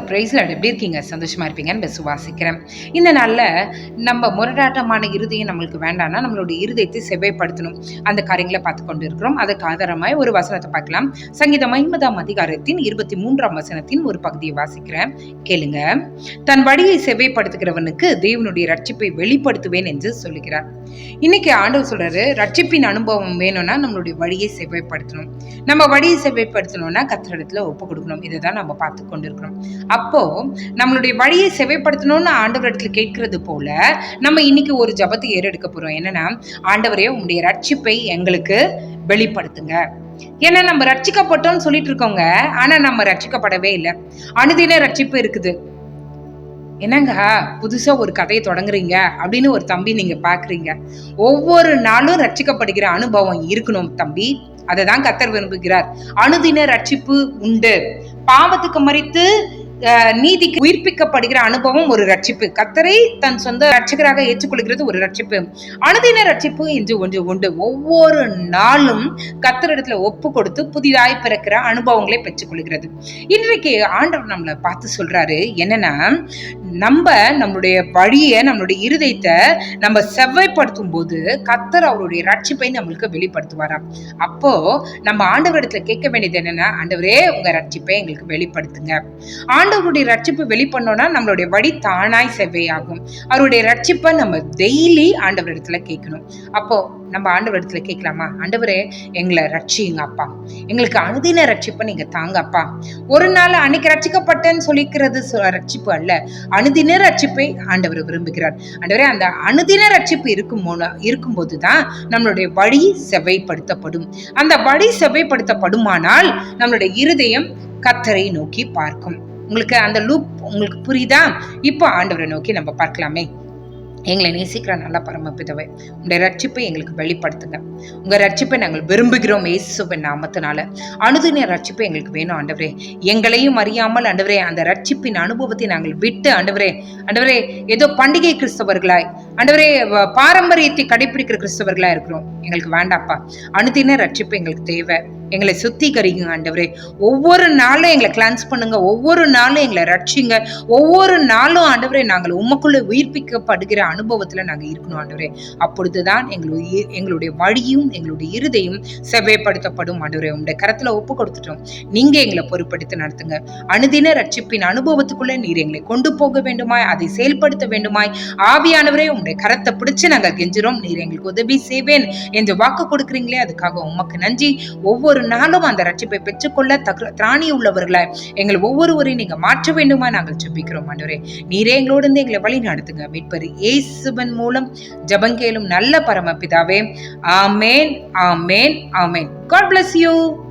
பிரைஸ்ல எப்படி இருக்கீங்க? சந்தோஷமா இருப்பீங்கன்னு விசுவாசிக்கிறேன். இந்த நாள்ல நம்ம முரடாட்டமான இருதயம் நம்மளுக்கு வேண்டாம்னா, நம்மளுடைய இருதயத்தை செவ்வைப்படுத்தணும். அந்த காரியங்களை பார்த்து கொண்டு இருக்கிறோம். அதுக்கு ஆதாரமாய் ஒரு வசனத்தை பார்க்கலாம். சங்கீதம் 50ஆம் அதிகாரத்தின் 23ஆம் வசனத்தின் ஒரு பகுதியை வாசிக்கிறேன். கேளுங்க. தன் வழியை செவ்வைப்படுத்துகிறவனுக்கு தேவனுடைய ரட்சிப்பை வெளிப்படுத்துவேன் என்று சொல்லுகிறார். இன்னைக்கு ஆண்டவர் சொல்றாரு, ரட்சிப்பின் அனுபவம் வேணும்னா நம்மளுடைய வழியை செவ்வைப்படுத்தணும். நம்ம வழியை செவ்வைப்படுத்தணும்னா கர்த்தரிடத்துல ஒப்பு கொடுக்கணும். இதை தான் நம்ம பார்த்து கொண்டிருக்கிறோம். அப்போ நம்மளுடைய வழியை செவைப்படுத்தணும்னு ஆண்டவரிடத்துல கேட்கிறது போல நம்ம இன்னைக்கு ஒரு ஜபத்தை ஏறெடுக்க போறோம். என்னன்னா, ஆண்டவரே உங்களுடைய ரட்சிப்பை எங்களுக்கு வெளிப்படுத்துங்க. ஏன்னா நம்ம ரட்சிக்கப்பட்டோம்னு சொல்லிட்டு இருக்கோங்க, ஆனா நம்ம ரட்சிக்கப்படவே இல்லை. அனுதின ரட்சிப்பு இருக்குது. என்னங்க புதுசா ஒரு கதையை தொடங்குறீங்க அப்படின்னு ஒரு தம்பி நீங்க பாக்குறீங்க. ஒவ்வொரு நாளும் ரட்சிக்கப்படுகிற அனுபவம் இருக்கணும் தம்பி. அதை தான் கர்த்தர் விரும்புகிறார். அனுதின ரட்சிப்பு உண்டு. பாவத்துக்கு மரித்து நீதிக்கு உயிர்ப்பிக்கப்படுகிற அனுபவம் ஒரு ரட்சிப்பு. கர்த்தரை தன் சொந்த ரட்சகராக ஏற்றுக்கொள்கிறது ஒரு ரட்சிப்பு. அனுதின ரட்சிப்பு என்று ஒன்று உண்டு. ஒவ்வொரு நாளும் கர்த்தரிடத்துல ஒப்பு கொடுத்து புதிதாய் பிறக்கிற அனுபவங்களை பெற்றுக்கொள்கிறது. இன்றைக்கு ஆண்டவர் நம்மளை பார்த்து சொல்றாரு என்னன்னா, நம்மளுடைய வழியை நம்மளுடைய இருதயத்தை நம்ம செவ்வைப்படுத்தும் போது கர்த்தர் அவருடைய ரட்சிப்பை நம்மளுக்கு வெளிப்படுத்துவாராம். அப்போ நம்ம ஆண்டவரிடத்துல கேட்க வேண்டியது என்னன்னா, ஆண்டவரே உங்க ரட்சிப்பை எங்களுக்கு வெளிப்படுத்துங்க. ஆண்டவருடைய ரட்சிப்பு வெளிப்பண்ணோம்னா நம்மளுடைய வழி தானாய் செவ்வையாகும். அவருடைய ரட்சிப்பை நம்ம டெய்லி ஆண்டவர் இடத்துல கேட்கணும். அப்போ நம்ம ஆண்டவர் இடத்துல கேட்கலாமா, ஆண்டவரே எங்களை ரட்சியுங்க அப்பா, எங்களுக்கு அனுதின ரட்சிப்பை நீங்க தாங்க அப்பா. ஒரு நாள் அன்னைக்கு ரட்சிக்கப்பட்டேன்னு சொல்லிக்கிறது ரட்சிப்பு அல்ல, அனுதின ரட்சிப்பை ஆண்டவர் விரும்புகிறார். ஆண்டவரே அந்த அனுதின ரட்சிப்பு இருக்கும்போதுதான் நம்மளுடைய வழி செவ்வைப்படுத்தப்படும். அந்த வழி செவ்வைப்படுத்தப்படுமானால் நம்மளுடைய இருதயம் கர்த்தரை நோக்கி பார்க்கும். உங்களுக்கு அந்த லூப் உங்களுக்கு புரியுதா? இப்போ ஆண்டவரை நோக்கி நம்ம பார்க்கலாமே. எங்களை நேசிக்கிற நல்ல பரமபிதாவே, உங்களுடைய ரட்சிப்பை எங்களுக்கு வெளிப்படுத்துங்க. உங்க ரட்சிப்பை நாங்கள் விரும்புகிறோம் இயேசுவின் நாமத்தினால. அனுதின ரட்சிப்பை எங்களுக்கு வேணும் ஆண்டவரே. எங்களையும் அறியாமல் ஆண்டவரே அந்த ரட்சிப்பின் அனுபவத்தை நாங்கள் விட்டு ஆண்டவரே ஏதோ பண்டிகை கிறிஸ்தவர்களாய் ஆண்டவரே பாரம்பரியத்தை கடைபிடிக்கிற கிறிஸ்தவர்களா இருக்கிறோம். எங்களுக்கு வேண்டாப்பா. அனுதின ரட்சிப்பு எங்களுக்கு தேவை. எங்களை சுத்திகரிங்க ஆண்டவரே. ஒவ்வொரு நாளும் எங்களை கிளான்ஸ் பண்ணுங்க. ஒவ்வொரு நாளும் எங்களை ரட்சிங்க. ஒவ்வொரு நாளும் ஆண்டவரே நாங்கள் உமக்குள்ள உயிர்ப்பிக்கப்படுகிற அனுபவத்துல நாங்க இருக்கணும் ஆண்டவரே. அப்பொழுதுதான் எங்களுடைய வழியும் எங்களுடைய இருதையும் செவ்வைப்படுத்தப்படும் ஆண்டவரே. உங்களுடைய கரத்துல ஒப்பு கொடுத்துட்டோம். நீங்க எங்களை பொறுப்படுத்தி நடத்துங்க. அனுதின ரட்சிப்பின் அனுபவத்துக்குள்ள நீர் எங்களை கொண்டு போக வேண்டுமாய், அதை செயல்படுத்த வேண்டுமாய் ஆவியானவரே உங்களுடைய கரத்தை பிடிச்சு நாங்க கெஞ்சுறோம். நீர் எங்களுக்கு உதவி செய்வேன் என்று வாக்கு கொடுக்குறீங்களே, அதுக்காக உமக்கு நன்றி. ஒவ்வொரு நாளும் அந்த ரட்சிப்பை பெற்றுக்கொள்ள திராணி உள்ளவர்களாய் எங்கள் ஒவ்வொருவரையும் நீங்க மாற்ற வேண்டுமா நாங்கள் ஜெபிக்கிறோம் ஆண்டவரே. நீரே எங்களோடு இருந்து எங்களை வழி நடத்துங்க. மீட்பர் இயேசுவின் மூலம் ஜெபங்கேளும் நல்ல பரமபிதாவே. ஆமென், ஆமென், ஆமென். God bless you.